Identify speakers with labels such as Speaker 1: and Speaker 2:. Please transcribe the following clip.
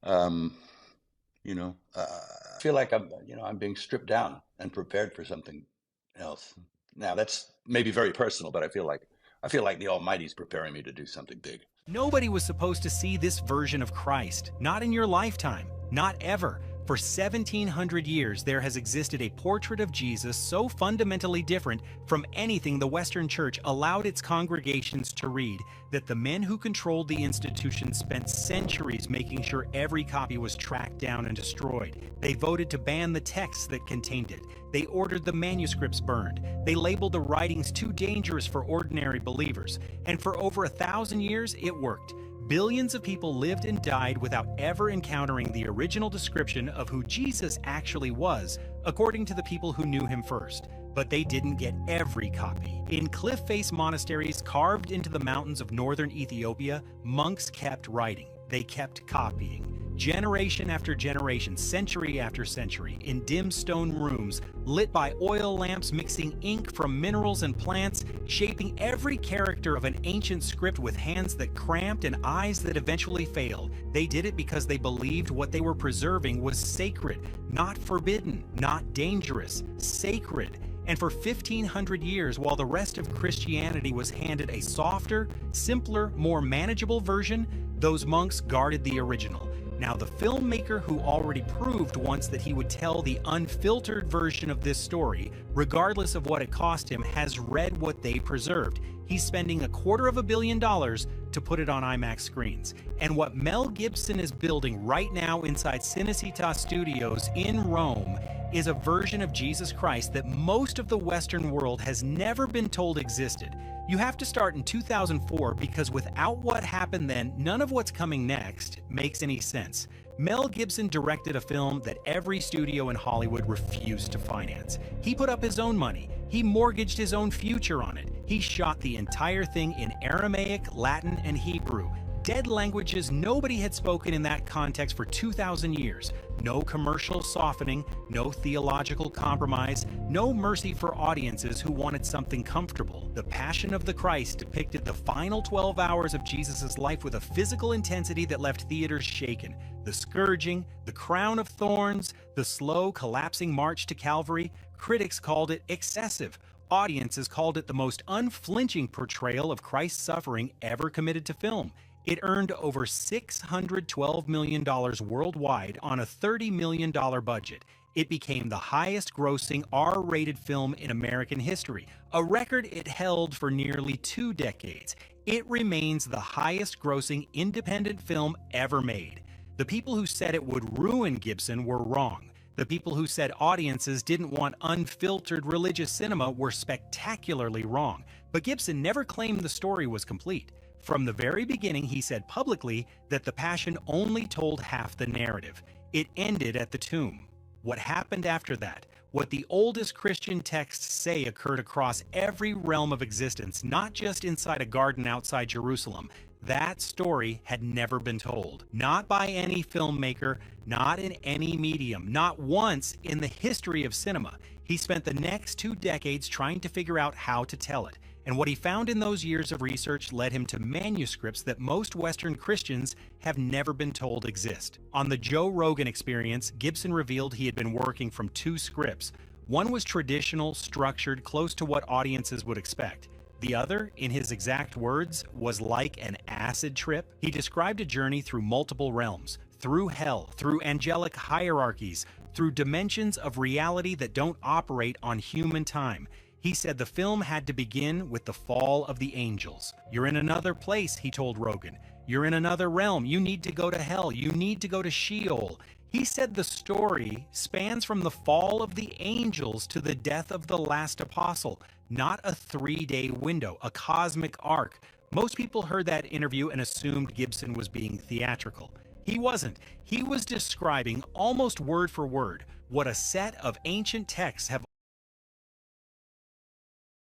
Speaker 1: Um, I feel like I'm being stripped down and prepared for something else. Now that's maybe very personal, but I feel like the Almighty's preparing me to do something big.
Speaker 2: Nobody was supposed to see this version of Christ. Not in your lifetime. Not ever. For 1700 years, there has existed a portrait of Jesus so fundamentally different from anything the Western Church allowed its congregations to read that the men who controlled the institution spent centuries making sure every copy was tracked down and destroyed. They voted to ban the texts that contained it. They ordered the manuscripts burned. They labeled the writings too dangerous for ordinary believers. And for over 1,000 years, it worked. Billions of people lived and died without ever encountering the original description of who Jesus actually was, according to the people who knew him first. But they didn't get every copy. In cliff face monasteries carved into the mountains of northern Ethiopia, monks kept writing. They kept copying. Generation after generation, century after century, in dim stone rooms, lit by oil lamps mixing ink from minerals and plants, shaping every character of an ancient script with hands that cramped and eyes that eventually failed. They did it because they believed what they were preserving was sacred, not forbidden, not dangerous, sacred. And for 1,500 years, while the rest of Christianity was handed a softer, simpler, more manageable version, those monks guarded the original. Now, the filmmaker who already proved once that he would tell the unfiltered version of this story, regardless of what it cost him, has read what they preserved. He's spending $250 million to put it on IMAX screens. And what Mel Gibson is building right now inside Cinecittà Studios in Rome is a version of Jesus Christ that most of the Western world has never been told existed. You have to start in 2004 because without what happened then, none of what's coming next makes any sense. Mel Gibson directed a film that every studio in Hollywood refused to finance. He put up his own money. He mortgaged his own future on it. He shot the entire thing in Aramaic, Latin, and Hebrew. Dead languages nobody had spoken in that context for 2,000 years. No commercial softening, no theological compromise, no mercy for audiences who wanted something comfortable. The Passion of the Christ depicted the final 12 hours of Jesus' life with a physical intensity that left theaters shaken. The scourging, the crown of thorns, the slow collapsing march to Calvary, critics called it excessive. Audiences called it the most unflinching portrayal of Christ's suffering ever committed to film. It earned over $612 million worldwide on a $30 million budget. It became the highest grossing R-rated film in American history, a record it held for nearly 2 decades. It remains the highest grossing independent film ever made. The people who said it would ruin Gibson were wrong. The people who said audiences didn't want unfiltered religious cinema were spectacularly wrong. But Gibson never claimed the story was complete. From the very beginning, he said publicly that The Passion only told half the narrative. It ended at the tomb. What happened after that? What the oldest Christian texts say occurred across every realm of existence, not just inside a garden outside Jerusalem. That story had never been told. Not by any filmmaker, not in any medium, not once in the history of cinema. He spent the next 2 decades trying to figure out how to tell it. And what he found in those years of research led him to manuscripts that most Western Christians have never been told exist. On the Joe Rogan Experience, Gibson revealed he had been working from 2 scripts. One was traditional, structured, close to what audiences would expect. The other, in his exact words, was like an acid trip. He described a journey through multiple realms, through hell, through angelic hierarchies, through dimensions of reality that don't operate on human time. He said the film had to begin with the fall of the angels. You're in another place, he told Rogan. You're in another realm. You need to go to hell. You need to go to Sheol. He said the story spans from the fall of the angels to the death of the last apostle, not a 3-day window, a cosmic arc. Most people heard that interview and assumed Gibson was being theatrical. He wasn't. He was describing almost word for word what a set of ancient texts have